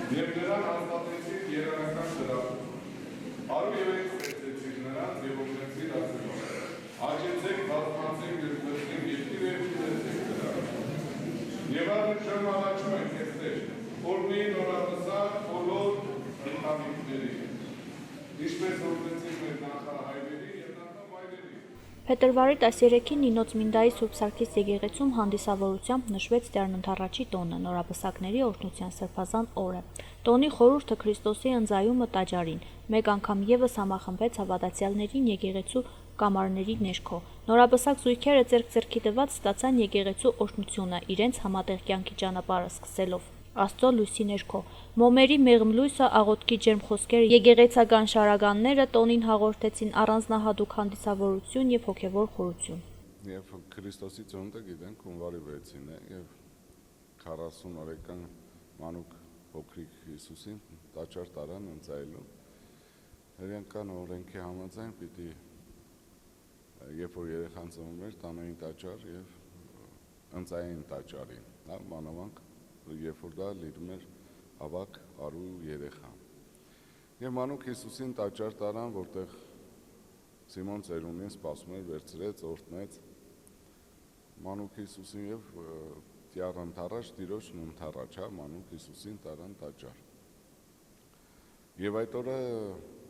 Եվ նրան հաստատեցիր երանական դրախում։ Արու երեք ստեղծեցիր նրանց և օգնեցիր ասելով. «Աճեցեք, բազմացեք և կրկին երկիր և ուտեցեք դրանց»։ Եվ առնչում առաջում են քեզ Տեր, օրհնի նորատեսակ բոլոր ընտանիքների, ինչպես օրհնեցիր մեր նախահայրերի և նախավայրերի։ Փետրվարի 13-ին Նինոց Մինդայի Սուրբ Սարգիս եկեղեցում հանդիսավորությամբ նշվեց Տերն Ընդառաջի տոնը, նորապսակների օրհնության սրբազան օրը։ Տոնի խորհուրդը Քրիստոսի ընծայումը տաճարին, մեկ անգամ ևս համախմբեց հավատացյալներին եկեղեցու կամարների ներքո։ Նորապսակ զույգերը ձեռք ձեռքի տված ստացան եկեղեցու օրհնությունը, իրենց համատեղ կյանքի ճանապարհը սկսելով Աստծո լույսի ներքո։ Մոմերի մեղմ լույսը, աղոթքի ջերմ խոսքերը, եկեղեցական շարականները տոնին հաղորդեցին առանձնահատուկ հանդիսավորություն և հոգևոր խորություն։ Եվ Քրիստոսի ծնունդը գիտենք հունվարի 6-ին է եւ 40 օրեկան մանուկ փոքրիկ Հիսուսին տաճար տարան ընծայելու։ Հրեական օրենքի համաձայն պիտի երբ որ երեխան ծնվում էր տանային տաճար եւ ընծային տաճարին, հա, մանավանդ երբ որ դա լինում էր ավակ արու երեխա։ Եվ մանուկ Հիսուսին տաճար տարան, որտեղ Սիմոն ծերունին սպասում էր, վերցրեց, օրհնեց մանուկ Հիսուսին եւ տյառ ընթառաջ տիրոջն ընթառաջ, հա, մանուկ Հիսուսին տարան տաճար։ Եվ այդ օրը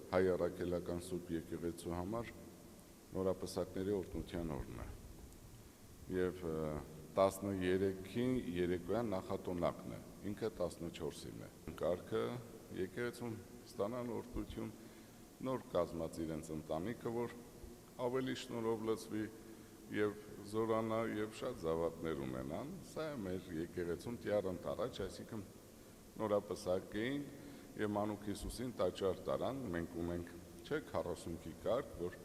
հայ առաքելական Սուրբ եկեղեցու համար նորապսակների օրհնության օրն է։ Եվ 13-ին երեկոյան նախատոնակն է, ինքը 14-ին է։ Կարգը եկեղեցում ստանան օրհնություն, նոր կազմած իրենց ընտանիքը, որ ավելի շնորհով լցվի եւ զորանա եւ շատ զավակներ ունենան։ Սա է մեր եկեղեցում տյառ ընթառաջ, այսինքն նորապսակին եւ մանուկ Հիսուսին տաճար տարան, մենք ունենք չէ 40-ի կարգ, որ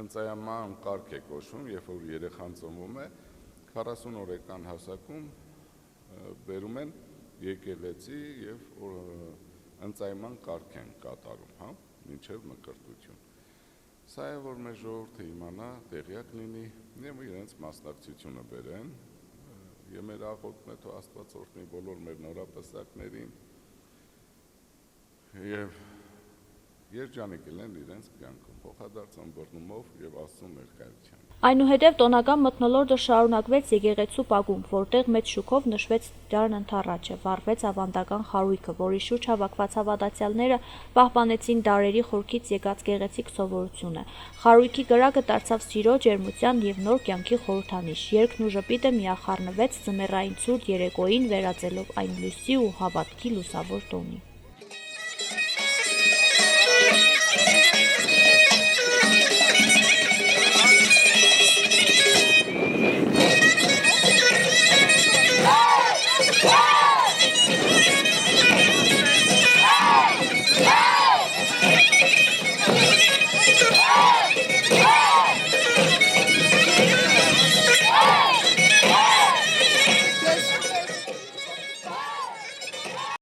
ընծայաման կարգ է կոչվում, երբ որ երեխան ծնվում է 40 օրեկան հասակում բերում են եկեղեցի եւ ընծայման կարգ են կատարում, հա, մինչեւ մկրտություն։ Սա է որ մեր ժողովուրդը իմանա, տեղյակ լինի եւ իրենց մասնակցությունը բերեն եւ մեր աղոթքն է թող Աստված օրհնի բոլոր մեր նորապսակներին եւ երջանիկ լինեն իրենց կյանքում, փոխադարձ ըմբռնումով եւ Աստծո ներկայությամբ։ Այնուհետև տոնական մթնոլորտը շարունակվեց եկեղեցու պագում, որտեղ մեծ շուքով նշվեց Տերն Ընդառաջը, վառվեց ավանդական խարույկը, որի շուրջ հավաքված հավատացյալները պահպանեցին դարերի խորքից եկած գեղեցիկ սովորությունը։ Խարույկի կրակը դարձավ սիրո, ջերմության եւ նոր կյանքի խորհրդանիշ։ Երգն ու ժպիտը միախառնվեց ձմեռային ցուրտ երեկոյին, վերածելով այն լույսի ու հավատքի լուսավոր տոնի։